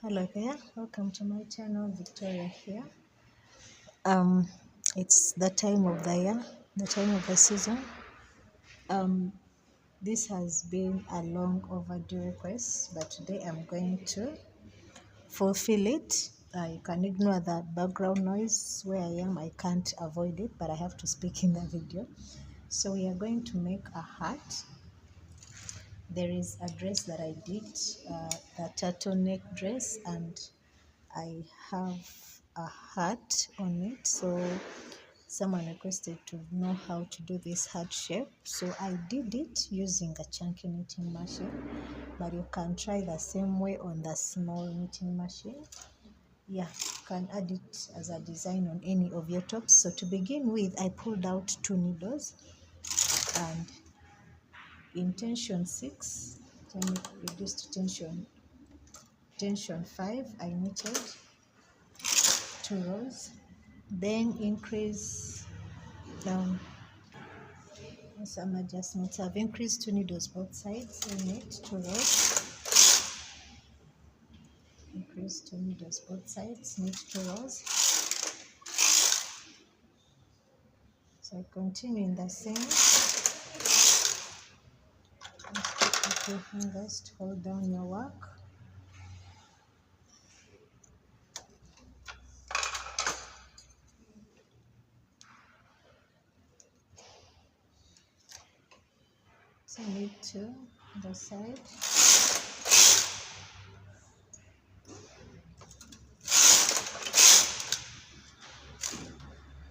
Hello there, welcome to my channel. Victoria here. It's the time of the year, the time of the season. This has been a long overdue request, but today I'm going to fulfill it. You can ignore the background noise. Where I am, I can't avoid it, but I have to speak in the video. So we are going to make a hat. There is a dress that I did, the turtleneck dress, and I have a hat on it. So someone requested to know how to do this hat shape, so I did it using a chunky knitting machine, but you can try the same way on the small knitting machine. Yeah, you can add it as a design on any of your tops. So to begin with, I pulled out 2 needles, and in tension 6, let me reduce to tension 5, I knitted 2 rows, then increase down some adjustments. I've increased 2 needles both sides, so knit 2 rows, increase 2 needles both sides, knit 2 rows. So I continue in the same. With your fingers to hold down your work. So knit 2 the side.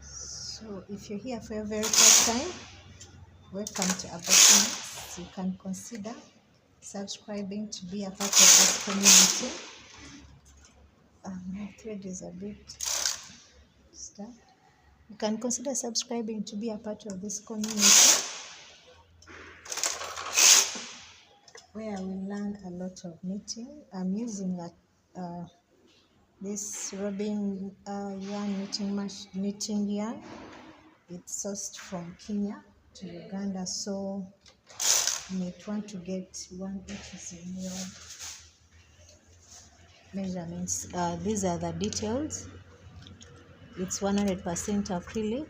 So if you're here for your very first time, welcome to Abacus. You can consider subscribing to be a part of this community. My thread is a bit stuck. You can consider subscribing to be a part of this community, where I will learn a lot of knitting. I'm using this Robin yarn knitting yarn. It's sourced from Kenya to Uganda, so you might want to get 1 inch in your measurements. These are the details. It's 100% acrylic.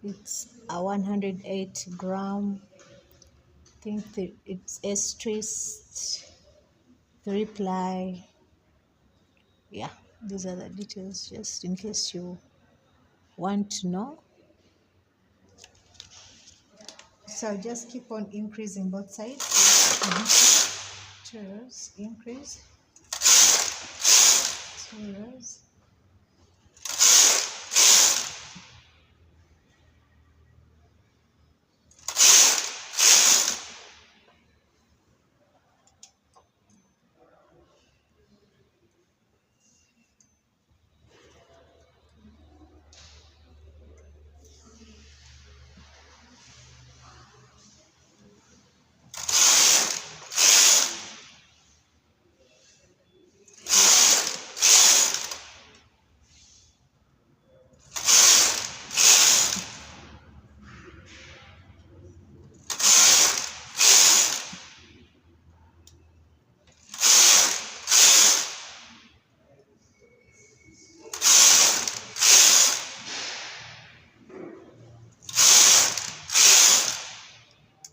It's a 108 gram. I think it's estressed 3-ply. Yeah, these are the details, just in case you want to know. So I'll just keep on increasing both sides. 2 rows, increase, 2 rows,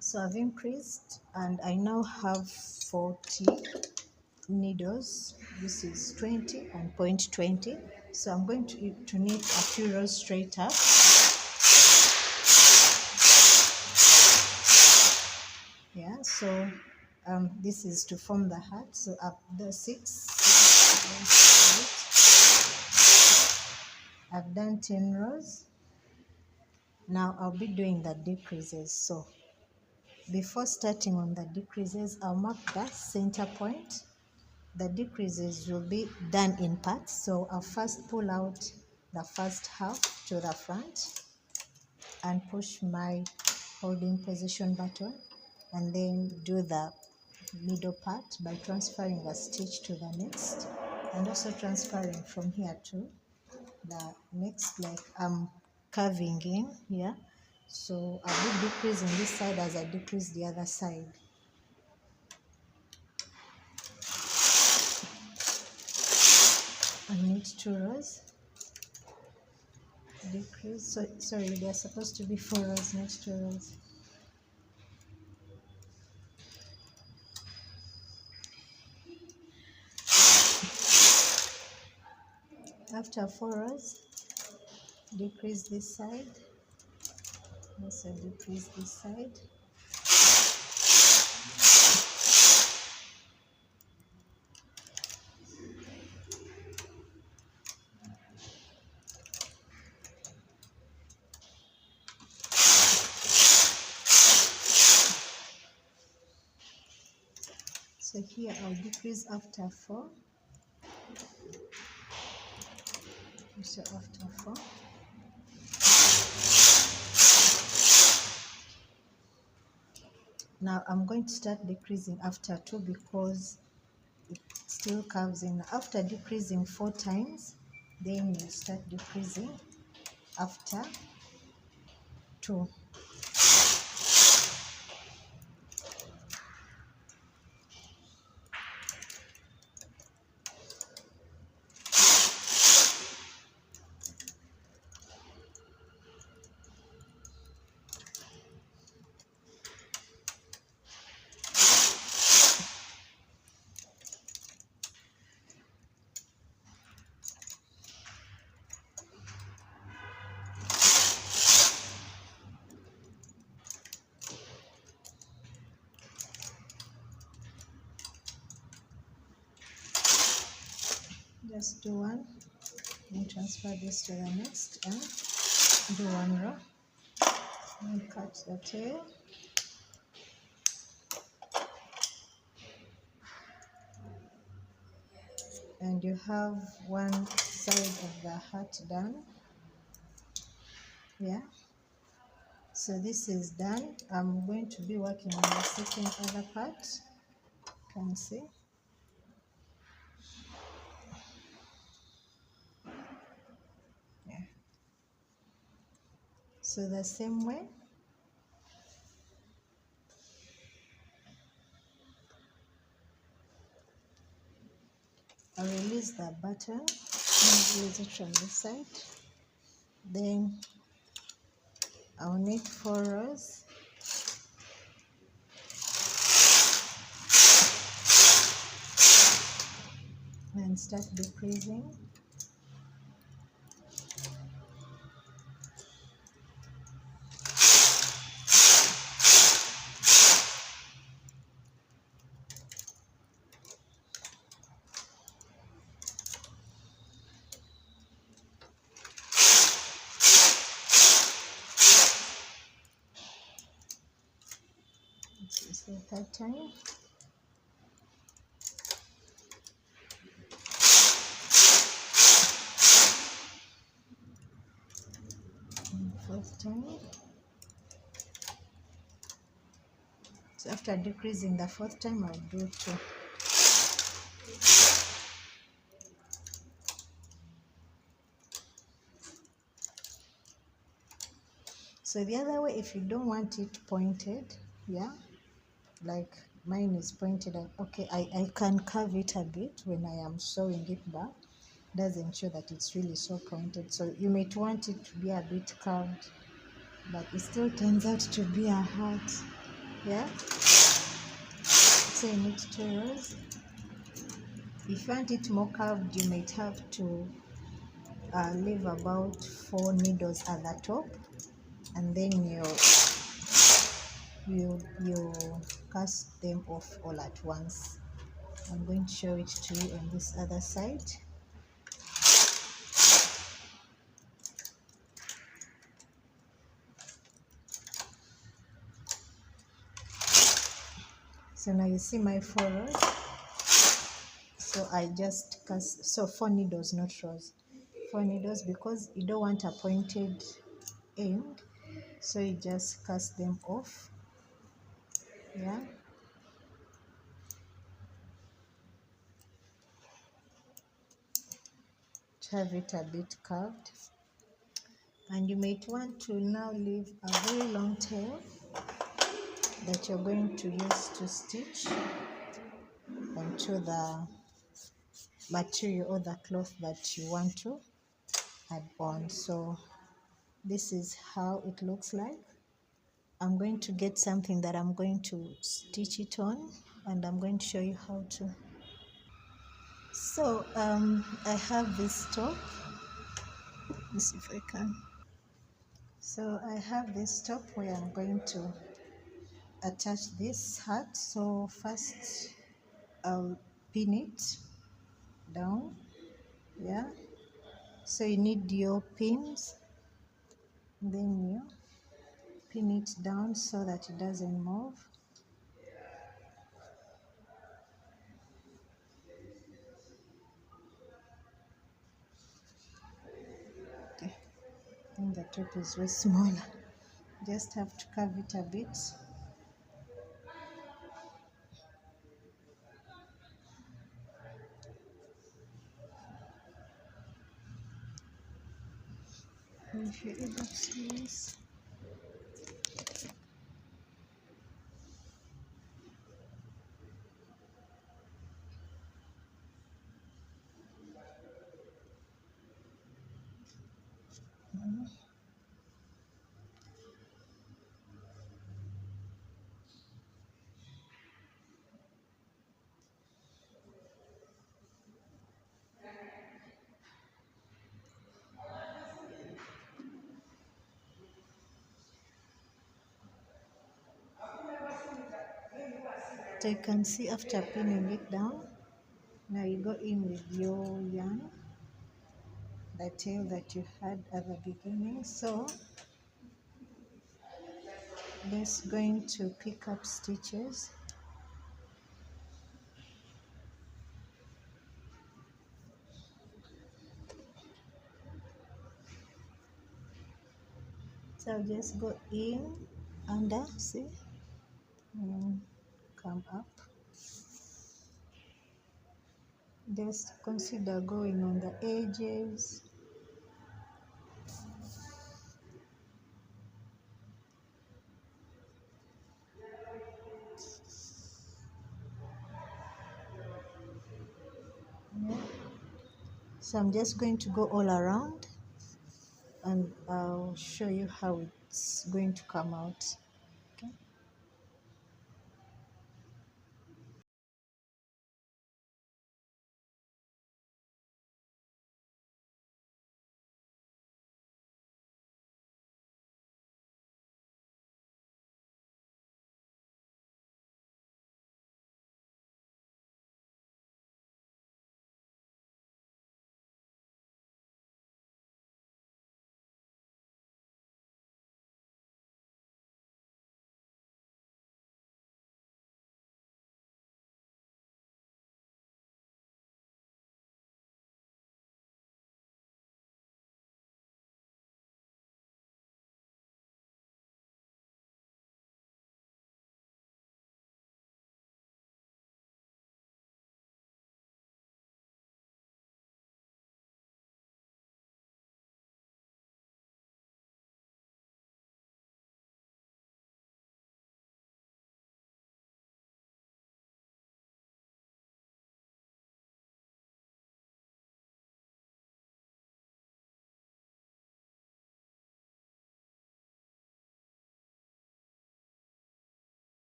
so I've increased, and I now have 40 needles. This is 20 and point 20. So I'm going to knit a few rows straight up. Yeah, so this is to form the hat. So up the 6, I've done 10 rows. Now I'll be doing the decreases. So before starting on the decreases, I'll mark the center point. The decreases will be done in parts. So I'll first pull out the first half to the front and push my holding position button, and then do the middle part by transferring a stitch to the next, and also transferring from here to the next, like I'm curving in here. So I'll be decreasing this side as I decrease the other side. I need 2 rows. Decrease. So sorry, they are supposed to be 4 rows, not 2 rows. After 4 rows, decrease this side. Also decrease this side. So here I'll decrease after 4. So after 4. Now I'm going to start decreasing after 2 because it still curves in. After decreasing 4 times, then you start decreasing after 2. Just do 1, then transfer this to the next and do 1 row. And cut the tail. And you have one side of the hat done. Yeah. So this is done. I'm going to be working on the second other part. You can see. Yeah. So the same way. I'll release the button and release it from this side. Then I'll knit 4 rows. And start decreasing. This is the 3rd time. And 4th time. So after decreasing the 4th time, I'll do 2. So the other way, if you don't want it pointed, yeah, like mine is pointed out, okay, I can curve it a bit when I am sewing it back. Doesn't show that it's really so pointed. So you might want it to be a bit curved, but it still turns out to be a hat. Yeah. So you need 2 rows. If you want it more curved, you might have to leave about 4 needles at the top, and then you cast them off all at once. I'm going to show it to you on this other side. So now you see my 4 rows. So I just cast, so 4 needles, not rows. 4 needles because you don't want a pointed end, so you just cast them off. Yeah. To have it a bit curved. And you might want to now leave a very long tail that you're going to use to stitch onto the material or the cloth that you want to add on. So this is how it looks like. I'm going to get something that I'm going to stitch it on, and I'm going to show you how to. So I have this top. Let's see if I can. So I have this top where I'm going to attach this hat. So first I'll pin it down. Yeah, so you need your pins, then you pin it down so that it doesn't move. Okay, I think the top is way smaller. Just have to curve it a bit. If you're able to see this. So you can see after pinning it down, now you go in with your yarn, the tail that you had at the beginning. So just going to pick up stitches. So I'll just go in, under, see, and come up. Just consider going on the edges. Yeah. So I'm just going to go all around, and I'll show you how it's going to come out. Okay.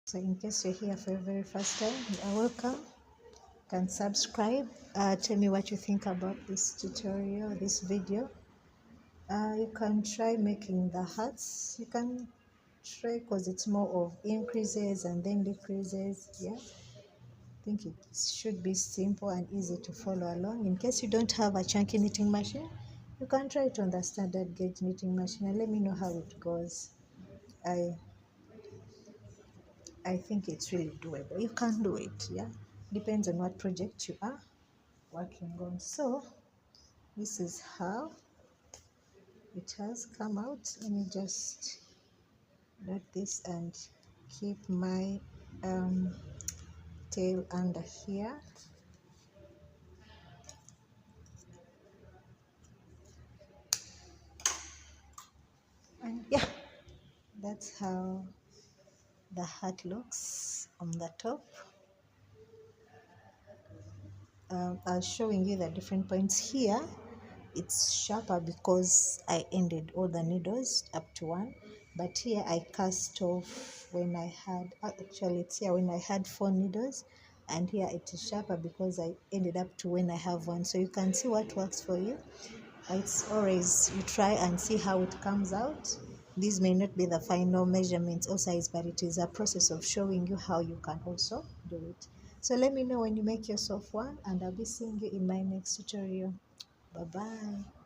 So in case you're here for the very first time, you are welcome. You can subscribe. Tell me what you think about this tutorial, this video. You can try making the hats. You can try, because it's more of increases and then decreases. Yeah, I think it should be simple and easy to follow along. In case you don't have a chunky knitting machine, you can try it on the standard gauge knitting machine and let me know how it goes. I think it's really doable. You can do it. Yeah, depends on what project you are working on. So this is how it has come out. Let me just dot this and keep my tail under here. And yeah, that's how the hat looks on the top. I was showing you the different points here. It's sharper because I ended all the needles up to one, but here I cast off when I had, actually it's here when I had 4 needles, and here it is sharper because I ended up to when I have one. So you can see what works for you. It's always, you try and see how it comes out. These may not be the final measurements or size, but it is a process of showing you how you can also do it. So let me know when you make yourself one, and I'll be seeing you in my next tutorial. Bye bye.